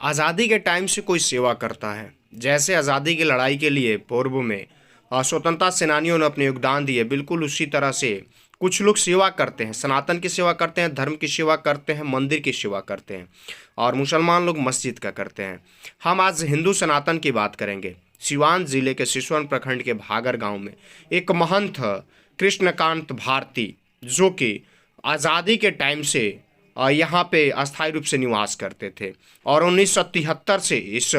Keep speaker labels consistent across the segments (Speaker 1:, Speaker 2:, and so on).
Speaker 1: आज़ादी के टाइम से कोई सेवा करता है। जैसे आज़ादी की लड़ाई के लिए पूर्व में स्वतंत्रता सेनानियों ने अपने योगदान दिए, बिल्कुल उसी तरह से कुछ लोग सेवा करते हैं, सनातन की सेवा करते हैं, धर्म की सेवा करते हैं, मंदिर की सेवा करते हैं, और मुसलमान लोग मस्जिद का करते हैं। हम आज हिंदू सनातन की बात करेंगे। सिवान जिले के सिसवन प्रखंड के भागर गांव में एक महंत कृष्णकांत भारती, जो कि आज़ादी के टाइम से यहाँ पे अस्थायी रूप से निवास करते थे और 1973 से इस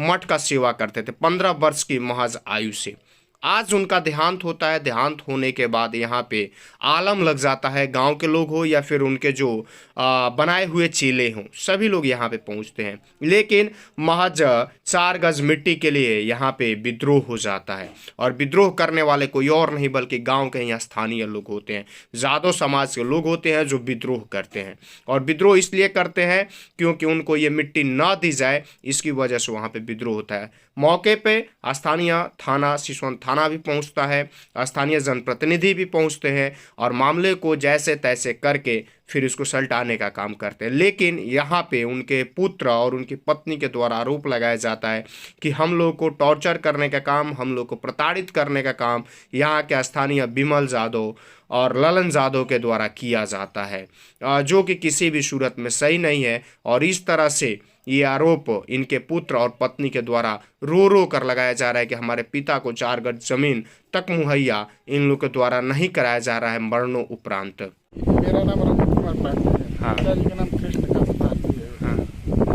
Speaker 1: मठ का सेवा करते थे, 15 वर्ष की महज आयु से। आज उनका देहांत होता है। देहांत होने के बाद यहाँ पे आलम लग जाता है। गांव के लोग हो या फिर उनके जो बनाए हुए चेले हों, सभी लोग यहाँ पे पहुँचते हैं। लेकिन महज 4 गज मिट्टी के लिए यहाँ पे विद्रोह हो जाता है, और विद्रोह करने वाले कोई और नहीं बल्कि गांव के यहाँ स्थानीय लोग होते हैं, जादव समाज के लोग होते हैं जो विद्रोह करते हैं। और विद्रोह इसलिए करते हैं क्योंकि उनको ये मिट्टी ना दी जाए, इसकी वजह से वहाँ पे विद्रोह होता है। मौके पे स्थानीय थाना, सिसवन थाना भी पहुंचता है, स्थानीय जनप्रतिनिधि भी पहुंचते हैं और मामले को जैसे तैसे करके फिर इसको सलटाने का काम करते हैं। लेकिन यहाँ पे उनके पुत्र और उनकी पत्नी के द्वारा आरोप लगाया जाता है कि हम लोग को टॉर्चर करने का काम, हम लोग को प्रताड़ित करने का काम यहाँ के स्थानीय बिमल जादव और ललन जादव के द्वारा किया जाता है, जो कि किसी भी सूरत में सही नहीं है। और इस तरह से ये आरोप इनके पुत्र और पत्नी के द्वारा रो रो कर लगाया जा रहा है कि हमारे पिता को 4 गज जमीन तक मुहैया इन लोग के द्वारा नहीं कराया जा रहा है मरणों उपरांत।
Speaker 2: मेरा नाम रंजीत कुमार पांडे है।
Speaker 1: हाँ।
Speaker 2: पिताजी का नाम कृष्णकांत भारती है।
Speaker 1: हाँ।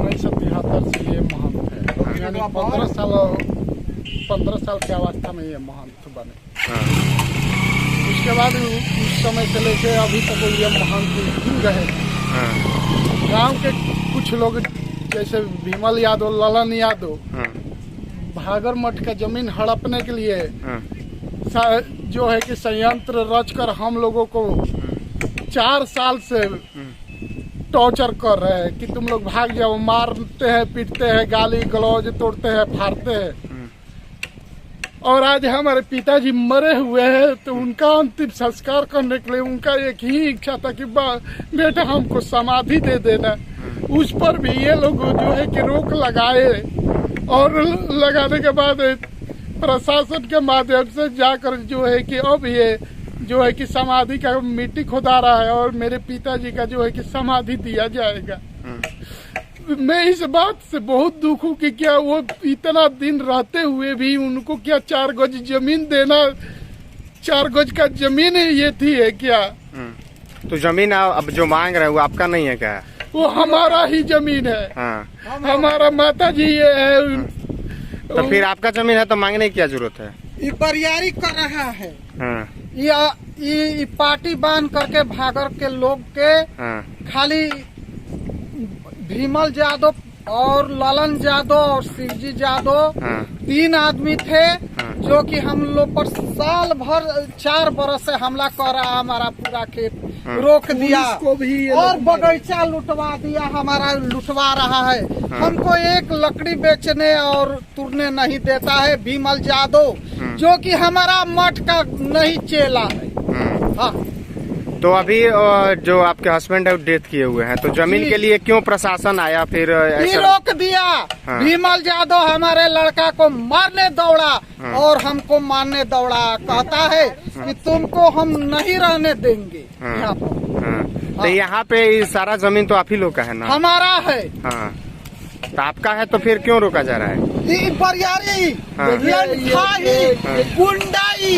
Speaker 2: 1973 से ये महंत है, यानी 15 साल की अवस्था में ये महंत बने।
Speaker 1: हाँ।
Speaker 2: उसके बाद उस समय से लेके अभी तक ये महंत ही रहे।
Speaker 1: हाँ।
Speaker 2: गांव के कुछ लोग जैसे विमल यादव, ललन यादव,
Speaker 1: हाँ।
Speaker 2: भागर मठ का जमीन हड़पने के लिए
Speaker 1: हाँ।
Speaker 2: जो है कि संयंत्र रच कर हम लोगों को 4 साल से टॉर्चर कर रहे हैं कि तुम लोग भाग जाओ। मारते हैं, पीटते हैं, गाली गलौज तोड़ते हैं, फाड़ते हैं। और आज हमारे पिताजी मरे हुए हैं, तो उनका अंतिम संस्कार करने के लिए उनका एक ही इच्छा था कि बेटा हमको समाधि दे देना। उस पर भी ये लोग जो है कि रोक लगाए, और लगाने के बाद प्रशासन के माध्यम से जाकर जो है कि अब ये जो है कि समाधि का मिट्टी खोदा रहा है और मेरे पिताजी का जो है कि समाधि दिया जाएगा। मैं इस बात से बहुत दुख हूँ कि क्या वो इतना दिन रहते हुए भी उनको क्या 4 गज जमीन देना, 4 गज का जमीन ये थी है क्या?
Speaker 1: तो जमीन अब जो मांग रहे हैं वो आपका नहीं है क्या? वो
Speaker 2: हमारा ही जमीन है।
Speaker 1: हाँ।
Speaker 2: हमारा माता जी ये है।
Speaker 1: तो फिर आपका जमीन है तो मांगने की क्या जरूरत है?
Speaker 3: ये बरियारी कर रहा है।
Speaker 1: हाँ।
Speaker 3: ये पार्टी बांध करके भागर के लोग के
Speaker 1: हाँ।
Speaker 3: खाली भीमल यादव और ललन यादव और शिवजी यादव,
Speaker 1: हाँ।
Speaker 3: 3 आदमी थे।
Speaker 1: हाँ।
Speaker 3: जो कि हम लोग पर साल भर 4 बरस से हमला कर रहा, हमारा पूरा खेत रोक दिया
Speaker 2: भी
Speaker 3: और बगीचा लुटवा दिया, हमारा लुटवा रहा है। हमको एक लकड़ी बेचने और तुरने नहीं देता है भीमल यादव, जो कि हमारा मठ का नहीं चेला है। हाँ।
Speaker 1: तो अभी जो आपके हस्बैंड है डेथ किए हुए हैं, तो जमीन के लिए क्यों प्रशासन आया फिर
Speaker 3: ऐसा? रोक दिया।
Speaker 1: हाँ। भीमल
Speaker 3: यादव हमारे लड़का को मारने दौड़ा। हाँ। और हमको मारने दौड़ा, कहता है कि तुमको हम नहीं रहने देंगे।
Speaker 1: हाँ।
Speaker 3: यहाँ पर।
Speaker 1: हाँ। तो यहाँ पे सारा जमीन तो आप ही लोग का है ना?
Speaker 3: हमारा है।
Speaker 1: हाँ। तो आपका है तो फिर क्यों रोका जा रहा है?
Speaker 3: बरियारी,
Speaker 1: हाँ।
Speaker 3: गुंडाई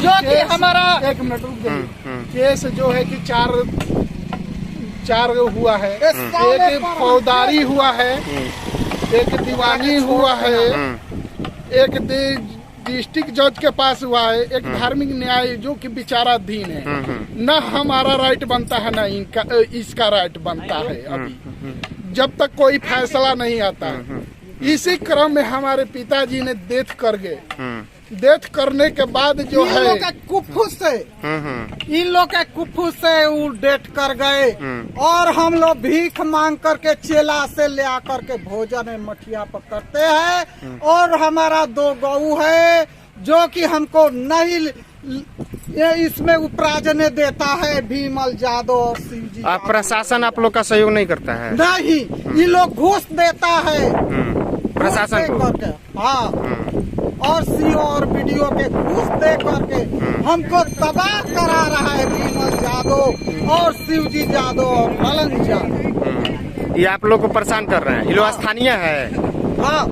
Speaker 3: जो कि हमारा।
Speaker 2: एक मिनट रुक जाइए। केस जो है कि 4 हुआ है। एक फौजदारी हुआ है, एक दीवानी हुआ है, एक डिस्ट्रिक्ट जज के पास हुआ है, एक धार्मिक न्याय जो कि विचाराधीन है। न हमारा राइट बनता है, न इनका इसका राइट बनता है अभी, जब तक कोई फैसला नहीं आता। इसी क्रम में हमारे पिताजी ने डेथ कर गए। डेथ करने के बाद जो है
Speaker 3: इन लोग के कुफू से वो डेथ कर गए, और हम लोग भीख मांग करके चेला से ले आकर के भोजन मठिया पर करते हैं। और हमारा 2 गऊ है जो कि हमको नहीं ये इसमें उपराजने देता है भीमल जादव और शिवजी जादव।
Speaker 1: प्रशासन आप लोग का सहयोग नहीं करता है?
Speaker 3: नहीं, ये लोग घूस देता है
Speaker 1: प्रशासन को।
Speaker 3: करके, हाँ, और सीओ और बीडीओ के घूस दे करके हमको तबाह करा रहा है भीमल जादव और शिवजी जादव और ललन जादव।
Speaker 1: ये आप लोग को परेशान कर रहे हैं? ये लोग स्थानीय है?
Speaker 2: हाँ,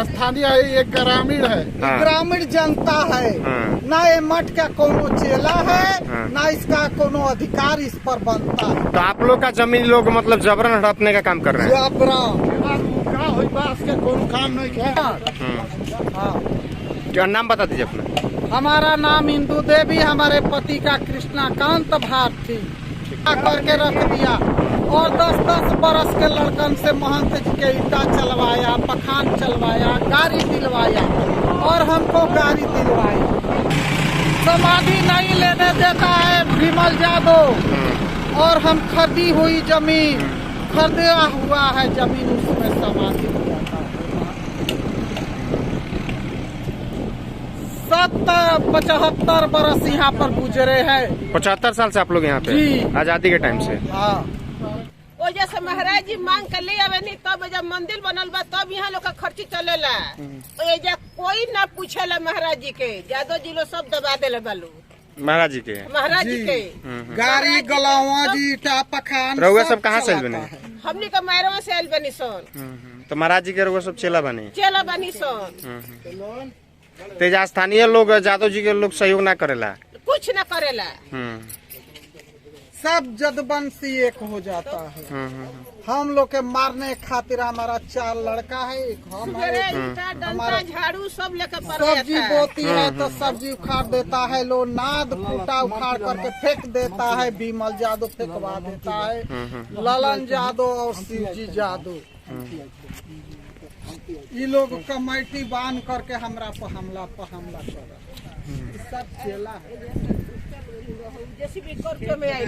Speaker 2: स्थानीय है, ये ग्रामीण है।
Speaker 1: हाँ।
Speaker 3: ग्रामीण जनता है,
Speaker 1: हाँ।
Speaker 3: ना ये मठ का कोनो चेला है,
Speaker 1: हाँ।
Speaker 3: ना इसका कोनो अधिकार इस पर बनता है।
Speaker 1: तो आप लोग का जमीन लोग मतलब जबरन हड़पने का काम कर रहे हैं?
Speaker 2: के कोनो काम नहीं किया।
Speaker 3: हाँ।
Speaker 1: क्या नाम बता दीजिए अपना?
Speaker 3: हमारा नाम इंदू देवी, हमारे पति का कृष्णाकांत भारती करके रख दिया और 10-10 बरस के लड़कन से महंत जी के ईटा चलवाया, पखान चलवाया, गाड़ी दिलवाया और हमको गाड़ी दिलवाया। समाधि नहीं लेने देता है भीमल जादव और हम खरीदी हुई जमीन, खरीदा हुआ है जमीन, उसमें समाधि हो जाता है। 70-75 बरस यहाँ पर गुजरे हैं।
Speaker 1: 75 साल से आप लोग यहाँ पे?
Speaker 3: जी।
Speaker 1: आजादी के टाइम से?
Speaker 3: हाँ।
Speaker 4: ओ जैसे महाराज जी मांग कर ले आवे नहीं, तब जब मंदिर बनल बा तब यहाँ लोग का खर्ची चलेला। एजा कोई ना पूछेला महाराज जी के, जादव जी लोग सब दबा देले बालू
Speaker 1: महाराज जी के?
Speaker 4: महाराज जी के
Speaker 3: गाड़ी गलावा जी टा पखान
Speaker 1: रउआ सब कहाँ से आइल बने?
Speaker 4: हमनी का मैरवा से आइल बनी सन।
Speaker 1: तो महाराज जी के रउआ सब चेला बने?
Speaker 4: चला बनी सन।
Speaker 1: तेजा स्थानीय लोग जादव जी के लोग सहयोग ना करेला?
Speaker 4: कुछ न करेला।
Speaker 3: सब जदबंसी एक हो जाता है। हम लोग के मारने खातिर हमारा 4 लड़का है, एक हम है।
Speaker 4: ईटा, डंडा, झाड़ू सब लेकर
Speaker 3: सब्जी बोती है तो सब्जी उखाड़ देता है, लो नाद फूटा उखाड़ करके फेंक देता है, भीमल जादव फेंकवा देता है, ललन जादव और शिवजी जादव। ये लोग कमेटी बांध करके हमरा पर हमला कर रहा है। सब चेला है।
Speaker 4: जैसे भी करके में आई